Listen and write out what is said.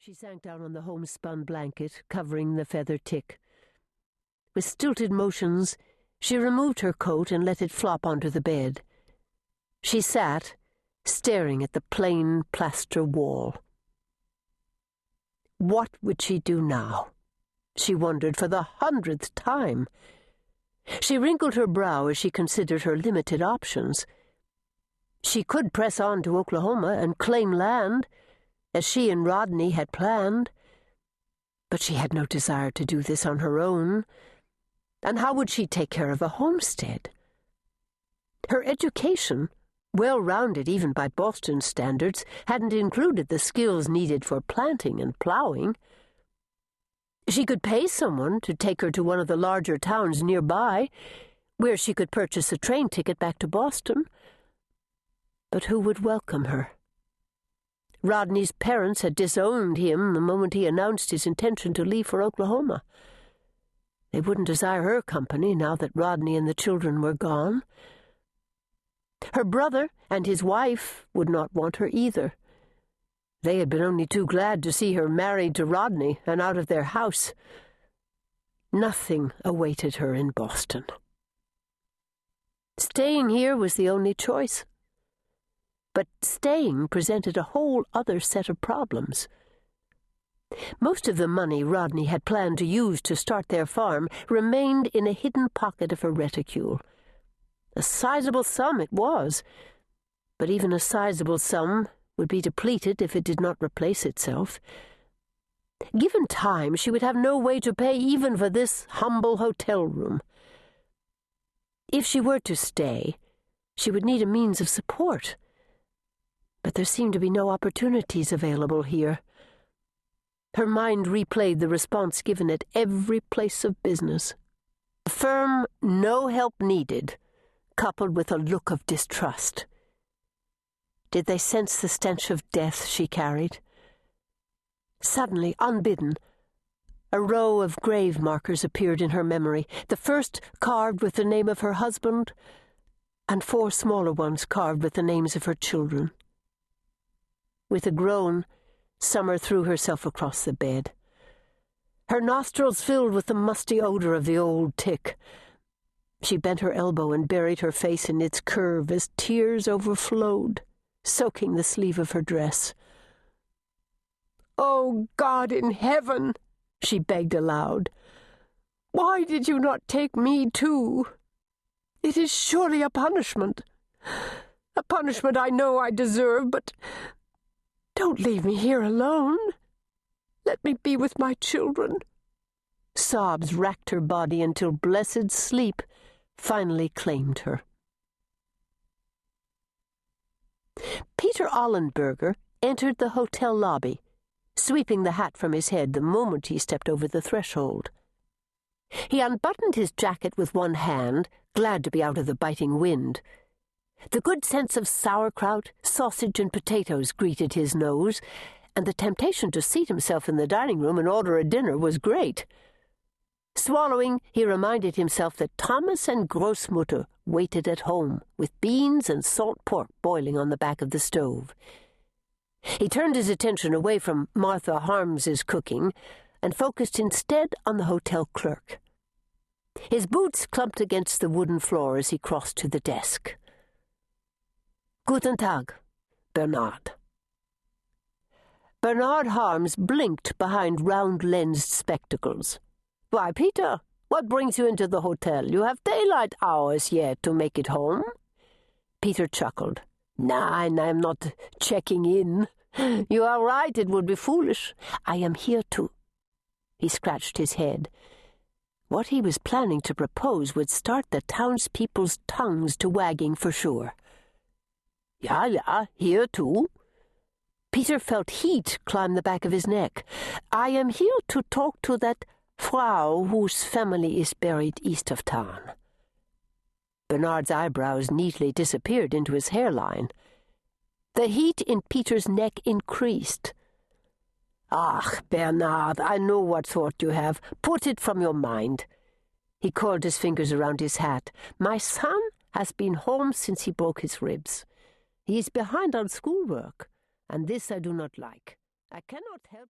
She sank down on the homespun blanket, covering the feather tick. With stilted motions, she removed her coat and let it flop onto the bed. She sat, staring at the plain plaster wall. What would she do now? She wondered for the 100th time. She wrinkled her brow as she considered her limited options. She could press on to Oklahoma and claim land, as she and Rodney had planned. But she had no desire to do this on her own. And how would she take care of a homestead? Her education, well-rounded even by Boston standards, hadn't included the skills needed for planting and plowing. She could pay someone to take her to one of the larger towns nearby, where she could purchase a train ticket back to Boston. But who would welcome her? Rodney's parents had disowned him the moment he announced his intention to leave for Oklahoma. They wouldn't desire her company now that Rodney and the children were gone. Her brother and his wife would not want her either. They had been only too glad to see her married to Rodney and out of their house. Nothing awaited her in Boston. Staying here was the only choice. But staying presented a whole other set of problems. Most of the money Rodney had planned to use to start their farm remained in a hidden pocket of her reticule. A sizable sum it was, but even a sizable sum would be depleted if it did not replace itself. Given time, she would have no way to pay even for this humble hotel room. If she were to stay, she would need a means of support. But there seemed to be no opportunities available here. Her mind replayed the response given at every place of business. A firm "no help needed," coupled with a look of distrust. Did they sense the stench of death she carried? Suddenly, unbidden, a row of grave markers appeared in her memory, the first carved with the name of her husband, and 4 smaller ones carved with the names of her children. With a groan, Summer threw herself across the bed. Her nostrils filled with the musty odor of the old tick. She bent her elbow and buried her face in its curve as tears overflowed, soaking the sleeve of her dress. "Oh, God in heaven," she begged aloud, "why did you not take me too? It is surely a punishment I know I deserve, but don't leave me here alone. Let me be with my children." Sobs racked her body until blessed sleep finally claimed her. Peter Ollenberger entered the hotel lobby, sweeping the hat from his head the moment he stepped over the threshold. He unbuttoned his jacket with one hand, glad to be out of the biting wind. The good sense of sauerkraut, sausage, and potatoes greeted his nose, and the temptation to seat himself in the dining room and order a dinner was great. Swallowing, he reminded himself that Thomas and Grossmutter waited at home, with beans and salt pork boiling on the back of the stove. He turned his attention away from Martha Harms's cooking and focused instead on the hotel clerk. His boots clumped against the wooden floor as he crossed to the desk. "Guten Tag, Bernard." Bernard Harms blinked behind round-lensed spectacles. "Why, Peter, what brings you into the hotel? You have daylight hours yet to make it home." Peter chuckled. "Nein, I am not checking in. You are right, it would be foolish. I am here to—" He scratched his head. What he was planning to propose would start the townspeople's tongues to wagging for sure. Ja, here too." Peter felt heat climb the back of his neck. "I am here to talk to that Frau whose family is buried east of town." Bernard's eyebrows neatly disappeared into his hairline. The heat in Peter's neck increased. "Ach, Bernard, I know what thought you have. Put it from your mind." He coiled his fingers around his hat. "My son has been home since he broke his ribs. He is behind on schoolwork, and this I do not like. I cannot help